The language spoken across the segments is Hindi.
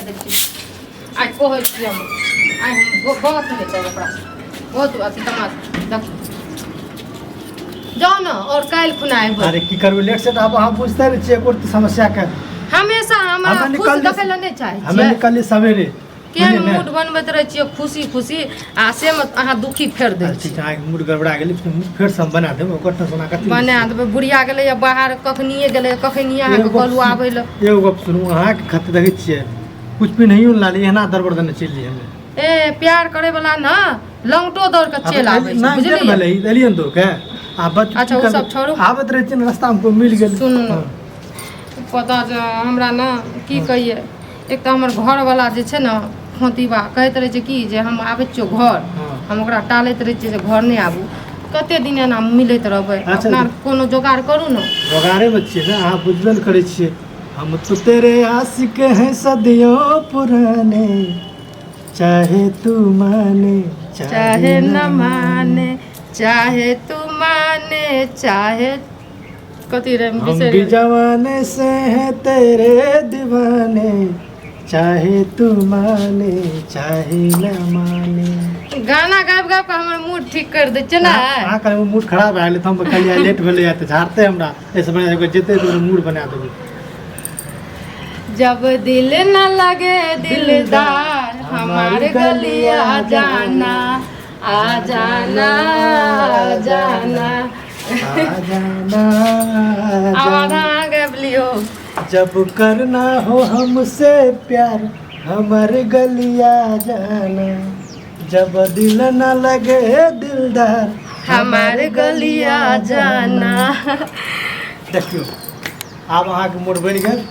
देखिए आज कहै छी हम आज हम बहुत नहीं चाहिए ओकरा बहुत अथी तमाशा जाओ ना और काल खुनाए अरे की करबे लेट से अब हम बुझते रह छिए कोई समस्या के हमेशा हमरा खुश देखे ला नहीं चाहे हमें निकल सवेरे केन मूड बनबैत रह छिए खुशी खुशी आ से मत अहाँ दुखी फेर दे ठीक है मूड गड़बड़ा गेली फिर सब बना देब ओकर टेंशन कथि बना देबै बुढ़िया गेलै या बाहर कखनिए गेलै कखनिए अहाँ के कहलु आबै ल एगो गप सुनू अहाँ के खत देखै छिए कुछ भी नहीं लाली एना दरबर देने चल जी हमें ए प्यार करे वाला ना लंगटो दौड़ के चल आबै छै बुझलिए भले एलियन तो के आ बच अच्छा वो सब छोड़ू आबत रहे छिए रास्ता में कोई मिल गेल सुन पता हमरा ना की कहिए एक तो हमर घर वाला जे छै ना खोतीबा कहैत रहे छै कि जे हम आबै छियो घर हम ओकरा टालैत रहे छिए जे घर नहीं आबू कते दिन एना मिलैत रहबै अपना कोनो जोगाड़ करू ना जोगाड़े में छिए ना अहाँ बुझबे न करै छिए हम तो तेरे आशिक हैं सदियों पुराने चाहे तू माने चाहे न माने चाहे तू माने चाहे कथी रे हम भी जवाने से हैं तेरे दीवाने चाहे तू माने चाहे न माने गाना गाब गाब के हमर मूड ठीक कर दे छै ना हां कर मूड खराब है त हम कलिया लेट भेले त झाड़ते हमरा ऐसे बना के जेते तो मूड बना देबे जब दिल न लगे दिलदार हमारे गलिया जाना आ जाना आ जाना आ जाना आवाज़ गबलियो जब करना हो हमसे प्यार हमारे गलिया जाना जब दिल न लगे दिलदार हमारे गलिया जाना देखियो आब अहाँ के मूड बन गेल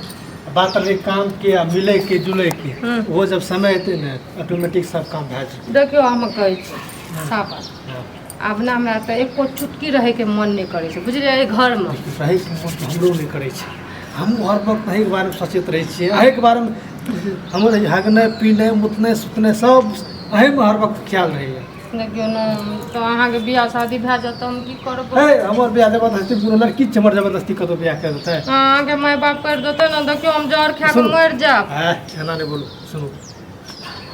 बात रही काम के मिले के जुले के वो जब समय एते न ऑटोमेटिक सब काम भए जेतै देखियो हम कहै छी साफ आब ना हमरा त एको चुटकी रहे के मन नहीं करे छै बुझलिए घर में रहे के मन हमरो नहीं करे छै हम हर वक्त अही के बारे में सोचैत रहे छिए अही के बारे में हमर हगने पीने मुतने सुतने सब अही में हर वक्त ख्याल रहैया देखियो ना तो अहाँ के बियाह शादी भए जात हम की करब ए हमर बियाह जबरदस्ती पूरा लड़की छै हमर जबरदस्ती कतो बियाह कर देतै अहाँ के माय बाप कर देतै ना देखियो हम जहर खा के मर जाब एना नहीं बोलू सुनू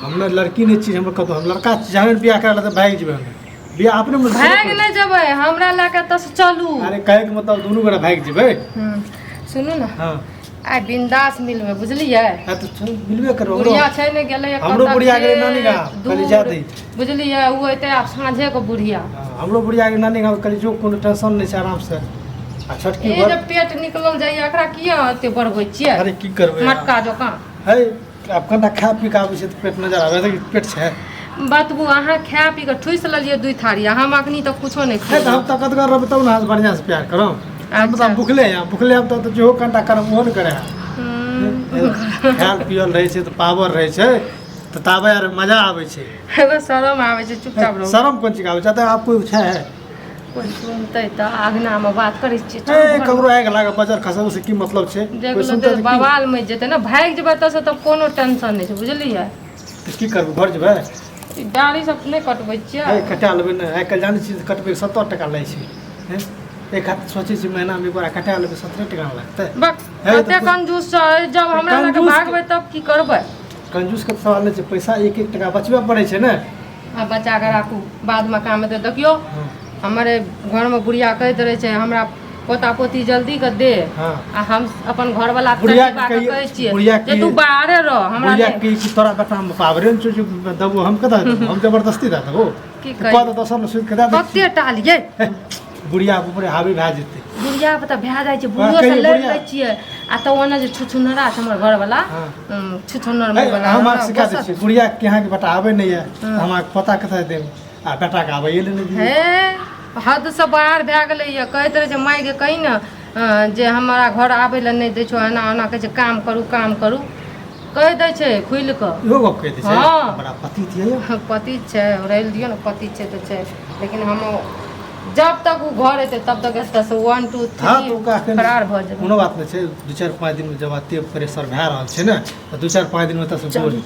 हमने लड़की नहीं छी हमर कतो हम लड़का जहन बियाह कर लेतै भाग जेबै हम बियाह अपने में भाग नहीं जेबै हमरा लाके त चलू अरे कहे के मतलब दोनों गोरा भाग जेबै सुनू ना हां आ बिंदास मिलबे बुझलिए हां तो चल मिलबे करो बुढ़िया छै ने गेलै हमरो बुढ़िया गेलै नानी गा कल जा दे बुझलिए उ एते आब साँझे के बुढ़िया हमरो बुढ़िया के नानी गा कल जो कोनो टेंशन नहीं छै आराम से आ छोटकी ए जे पेट निकलल जाय एकरा किया एते बढ़बै छियै अरे की करबै मटका जकां है अब कना खा पी के आबै छै त पेट नजर आबै त पेट छै बतबू अहाँ खा पी के ठुस लेलिए दुई थारी हम अखनी तो कुछो नहीं है त हम ताकत कर रहब तब ना बढ़िया से प्यार करब मतलब भूखले हम तो जो कंटा करब ओहन करे खाल पियल रहे छै त पावर रहे छै त ताबे यार मजा आबै छै एगो शरम आबै छै चुपचाप रहो शरम कोन चीज आबै छै त आप कोई छै कोई सुनतै त आगना में बात करै छी ए ककरो आग लागे बजर खसम से की मतलब छै कोई सुनतै बवाल में जेतै ना भाग जेबै त से त कोनो टेंशन नहीं छै बुझलिए त की करब घर जेबै दाढ़ी सब नहीं कटबै छियै ए कटा लेबै न आइ काल्हि जानै छी कटबै 70 टका लै छै हैं एक हाथ सोचे छी महीना में एक बार कटा लेबै 17 टका लगतै बक एते कंजूस छै जब हमरा लगे भागबै तब की करबै कंजूस के सवाल नहीं छै पैसा एक एक टका बचबे पड़े छै ने आ बचा के राखू बाद में काम दे देखियो हमारे घर में बुढ़िया कहैत रहे छै हमरा पोता पोती जल्दी के दे आ हम अपन घर वाला कहै छियै जे तू बाहरे रह हमरा बुढ़िया के की तोरा बेटा में पावरे न जो दबो हम कदा हम जबरदस्ती दा दबो की कह तो सब सुन के दा कते टालिए बुढ़िया ऊपर हावी भए जेतै बुढ़िया पता भए जाइ छै बुढ़ियो से लड़ लै छियै आ त ओना जे छुछुनरा छै हमर घर वाला छुछुनर में वाला हम सिखा दै छी बुढ़िया के यहाँ के बेटा आबै नहीं है हमरा पता कतै देब आ बेटा के आबै ले नहीं हे हद से बाहर भए गेलै ये कहैत रहे छै माय के कही न जे हमरा घर आबै ले नहीं दै छौ एना ओना कहै छै काम करू कह दै छै खुल के इहो गप कह दै छै बड़ा पति छै पति छै रहल दियो न पति छै त छै लेकिन हम जब तक वो घर एते तब तक एते से 1 2 3 फरार भ जेबै कोनो बात नहीं छै 2-4-5 दिन में जब आते प्रेशर भए रहल छै न त 2-4-5 दिन में त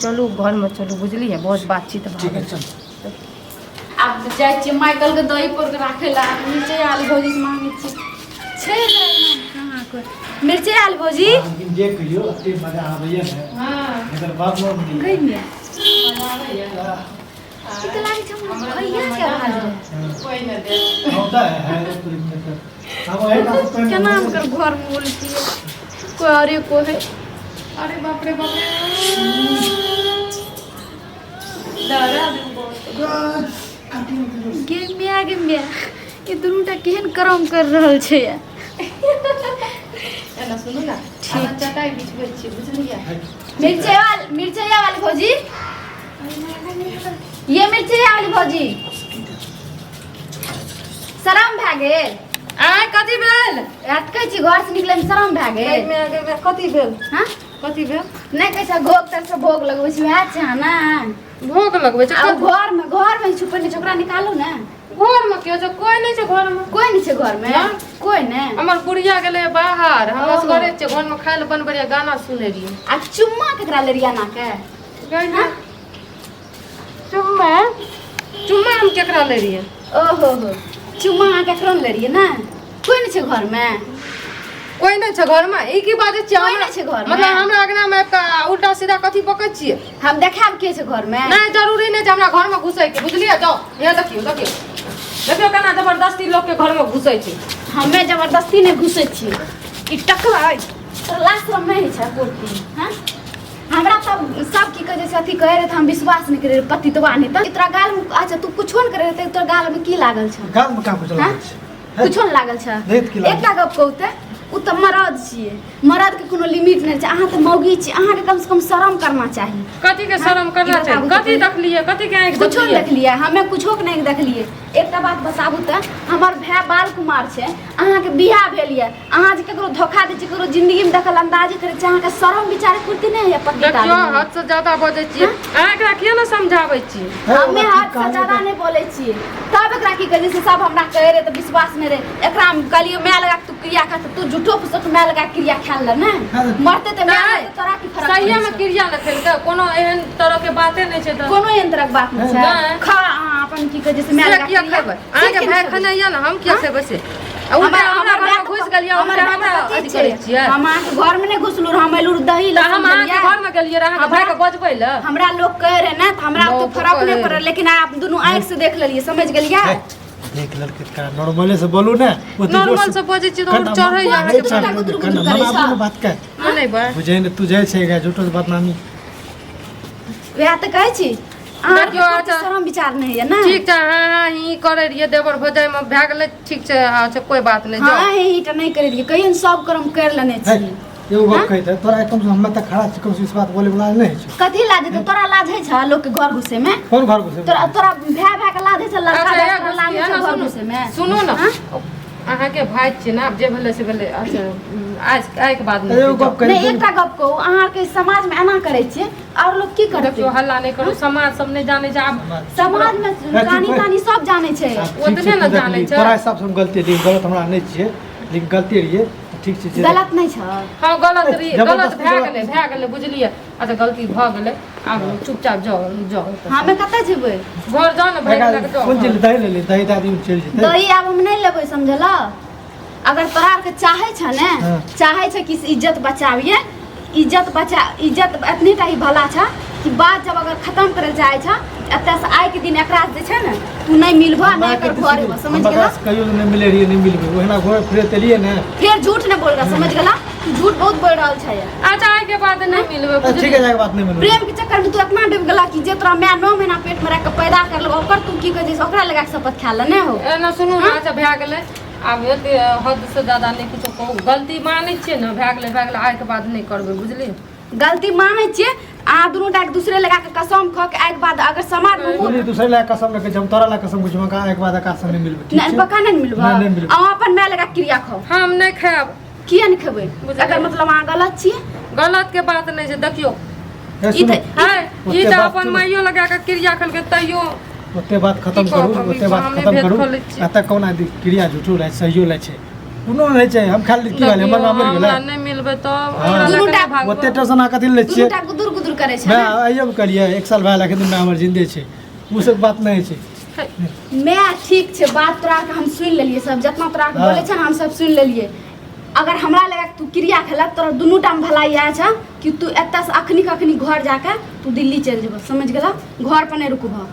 चलू घर में चलू बुझलिए बहुत बातचीत ठीक है चल अब जाय छी माइकल के दही पर राखे ला नीचे आलू भौजी से मांगे छी छै कहां को मिर्ची आलू भौजी जे कहियो अते मजा आबैया ने हां एकर बात न नहीं गई में मजा आबैया इतना लागे छ भैया के हाल है कोई न दे होता है तो अब है ना क्या नाम कर घर में बोलती है कोई अरे को है अरे बाप रे डरा दे बहुत गे मिया ये दुनूटा केहन करम कर रहल छै एना सुनू ना खाना चटाई बिछबै छी बुझलियै मिर्चैया वाली भौजी ये मिर्चैया वाली भौजी शरम भए गेल आय कथी भेल कहै छी घर से निकले में शरम भए गेल में आगे कथी भेल हां कथी भेल नहीं कैसा भोग तर से भोग लगबै छी वएह छै ना भोग लगबै छै आ घर में छुपने छोकरा निकालो ना घर में क्यों छै कोई नहीं छै घर में कोई नहीं छै घर में ना? कोई नहीं हमर गुड़िया गेलै बाहर हमरा ओहो। घरे छै घर में खाय ले बन बढ़िया गाना सुने रहिए आ चुम्मा केकरा ले रिया ना के गई हाँ? चुम्मा चुम्मा हम केकरा ले रहिए ओहो हो चुम्मा अहाँ केकरा ले रिया ना कोई नहीं छै घर में कोई नहीं छै घर में ई की बात छै कोई नहीं छै घर में मतलब हमरा अंगना में का उल्टा सीधा कथी पकै छियै हम देखाब के छै घर में नहीं जरूरी नहीं छै हमरा घर में घुसै के बुझलिए जाओ ये देखियो केना जबरदस्ती लोग के घर में घुसै छै हमें जबरदस्ती नहीं घुसे छी ई टकरा तो लास्ट में नहीं छै कोठी हां हमरा सब की कहे छै अथी कहे रहे त हम विश्वास नहीं करे पति तो बानी त इतरा गाल में अच्छा तू कुछो न करे त तोर गाल में की लागल छ गाल में का कुछ हाँ? लागल छै कुछो न लागल छ देख की लागल एकटा गप कहते उ त मरद छिए मरद के कोनो लिमिट नहीं छै अहाँ त मौगी छी अहाँ के कम से कम शर्म करना चाहिए कथी के शर्म करना ई चाहिए बताबू कथी तो देखलिए कथी के आंख कुछो देखलिए देख लिया हमें कुछो के नहीं देख लिए एकटा बात बताबू त हमर भाई बाल कुमार छै अहाँ के बियाह भेल ये अहाँ जे ककरो धोखा दै छी ककरो जिंदगी में दखल अंदाजी करे छी अहाँ के शर्म विचार करती नहीं है पति देखियो हद से ज्यादा बजै छियै अहाँ एकरा किया न समझाबै छी हमें हाथ से ज्यादा नहीं बोले छी तब एकरा की कहे से सब हमरा कहे रे त विश्वास नहीं रे एकरा हम कहलियो मैं लगा तू क्रिया खा तू झूठो फुसक मैं लगा क्रिया खा ले ना मरते त मैं तोरा की फरक सही में क्रिया न खेलके कोनो एहन तरह के बाते नहीं छै त कोनो यंत्रक बात नहीं छै नहीं। खा अहाँ अपन की कहे से मैं लगा किया खेबै अहाँ के भाई खाना या न हम किया खेबै से हमरा घर में घुस गेलियै हमरा अथी करै छियै हम अहाँ के घर में नहीं घुसलू हम एलू दही त हम अहाँ के घर में गेलियै अहाँ के भाई के बजबै ल हमरा लोग कहे रहे ना त हमरा तो लोग फर्क कहे नहीं पड़ल लेकिन आप दोनों आंख से देख लेलिए समझ गेलिए एक लड़के का नॉर्मली से बोलू ना नॉर्मल से बजै छी त और चढ़ै या के छोटा गुदुर गुदुर करे छै। बात का नहीं बा बुझे ने तू जाय छै झूठो से बदनामी वह तो कहे छी अहाँ के देखियो, कोई अच्छा। शर्म विचार नहीं है ना ठीक छै हाँ ही करे रहिए देवर भजाई में भए गेलै ठीक छै अच्छा कोई बात नहीं हाँ जाओ ही तो नहीं करे दिए कहिन सब कर्म कर लेने है छी एगो बात कहते तोरा एकदम से हम तक खड़ा छी कम से इस बात बोले वाला नहीं छै कथी लाज है तोरा लाज है छ लोग के घर घुसे में कौन घर घुसे तोरा तोरा भाई के लाज है छ लड़का अच्छा, भाई के लाज है छ घर घुसे में सुनू न हाँ? अहाँ के भाई छियै ना जे भेलै से भेलै अच्छा आज के बाद एगो गप कहि नहीं एकटा गप कहू अहाँ के समाज में एना करे छी और लोग की करते देखियो हल्ला नहीं करू समाज सब नहीं जाने छै आब समाज में कहानी तानी सब जाने छै ओतने न जानै छै। तोरा हिसाब से हम गलती रही गलत हमरा नहीं छिए लेकिन गलती रहिए ठीक छै जे गलत नहीं छ हाँ गलत रही गलत जबरदस्ती भए गेलै बुझलियै अच्छा गलती भऽ गेलै आब चुपचाप जाओ जाओ हमें कतऽ जेबै घर जाओ न भाई लग जाओ कौन चीज दही ले ले दही दादी में चल जेते दही आब हम नहीं लेबै समझला अगर तोरा आर के चाहे छ ने हाँ। चाहे छ कि इज्जत बचाविए इज्जत एतने टा ही भला छ कि बात जब अगर खत्म करे चाहे छ एतऽ से आइ के दिन एकरा जे छै ने तू नहीं मिलबा नहीं कर घर में समझ गेला कहियो नहीं मिले रहिए नहीं मिलबे ओहना घर फिरे तेलिए ना फिर झूठ नहीं बोल रहा समझ गेला तू झूठ बहुत बोल रहल छै अच्छा आइ के बाद नहीं मिलबै ठीक है बुझलियै जाके बात नहीं मिलबे प्रेम के चक्कर में तू इतना डूब गेला कि जे तोरा मैं 9 महीना पेट में रख के पैदा करलो ओकर तू की कहे छै ओकरा लगा के शपथ खा ले नहीं हो एना सुनू ना अच्छा भए गेलै आब एते हद से ज्यादा नहीं कुछो कहू गलती मानै छियै ने भए गेलै आइ के बाद नहीं करबै बुझलियै गलती मानै छियै अहाँ दुनू टा एक दूसरे लगा के कसम खा के आइ के बाद अगर समाज में मुंह बोली दूसरे ला कसम लेके जब तोरा ला कसम कुछ मका एक बाद का नहीं मिलबे ठीक नहीं छै पक्का नहीं मिलबा नहीं मिलबे अहाँ अपन मैं लगा क्रिया खाओ हम नहीं खायब किया नहीं खेबै बुझलियै। अगर मतलब अहाँ गलत छियै गलत के बात नहीं छै देखियो ए, ई सुनो, तऽ है ओते ई तऽ बात अपन सुनो। माइयो लगा के क्रिया खेलकै तैयो ओते बात खत्म की करू कहब, ओते बात हमे खत्म भेद करू खोलै छियै। एतऽ कौन आदि क्रिया झूठो लै सहियो लै छै कोनो नहीं छै हम खाली की वाले हमर नाम हमरा गेलै नहीं मिलबै तो हाँ। दुनू टा ओते टेंशन आ कथि ले छियै दुनू टा गुदुर गुदुर करे छै मैं ने। आइयो करिए एक साल भए लेकिन मैं हमर जिंदे छै उ सब बात नहीं छै मैं ठीक छै बात तोरा के हम सुन लेलिए सब जितना तोरा के हाँ। बोले छै ना हम सब सुन लेलिए अगर हमरा लगा तू क्रिया खेलक तोरा दुनू टाइम भलाई आए छ कि तू एतऽ से अखनी कखनी घर जाके तू दिल्ली चल जेबह समझ गेला घर पर नहीं रुकबह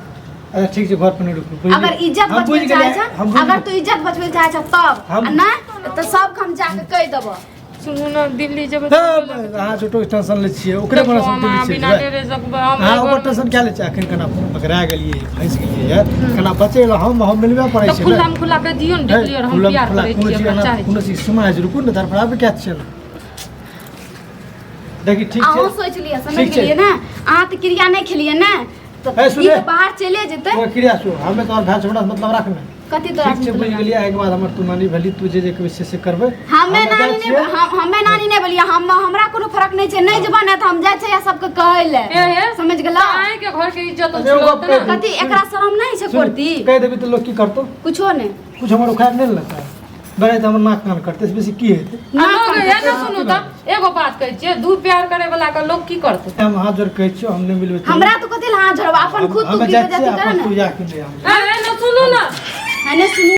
अच्छा ठीक छै घर पर नहीं रुकू अगर इज्जत बचबे चाहे छ अगर तू इज्जत बचबे चाहे छ तब नहीं तो सब हम जाके कह देबह सुनू ना दिल्ली जब अहाँ छोटो टेंशन ले छियै ओकरे पर सब दिल्ली बिना छै डेरे सकबे हम हाँ ओकर टेंशन क्या ले छै अखन कना पकड़ा गेलियै फंस गेलियै यार कना बचे हम मिलबे पड़ै तो छै खुला खुला के दियो न दिल्ली और हम प्यार करे छी हमरा चाहे कोनो चीज सीमा है रुकू न तरफड़ा पे क्या छै देखि ठीक छै अहाँ सोच लिया समझ गेलिए ना अहाँ तो क्रिया नहीं खेलिए ना तो ए, सुने। ई बाहर चले जेते ओ क्रिया सु हमें तो भाई छोड़ा मतलब रखना कथी तो ठीक छै बुझ गेलियै एके बाद हमर तू नानी भली तू जे विषय से करबे हमें नानी ने हमें नानी ने बोलिए हम हमरा कोनो फर्क नहीं छै नहीं जबान है त हम जाय छै या सबके कहै ले हे समझ गेला आए के घर के इज्जत अरे वो छलत ना कथी एकरा शरम नहीं छै करती कह देबी तो लोग की करतो कुछो नहीं कुछ हमर उखाड़ नहीं लगता बड़े तो हमर नाक कान करते से बेसी की हेतै लोग हे ना सुनू त एगो बात कहै छियै दू प्यार करे वाला के लोग की करतै हम हाथ जोड़ कहै छियो हम नहीं मिलबे हमरा तो कथी ला हाथ जोड़बा अपन खुद तू हम की जाय वजह छियै से करे अपन ना तू जाके ले हम ए ना सुनू ना है ने सुनी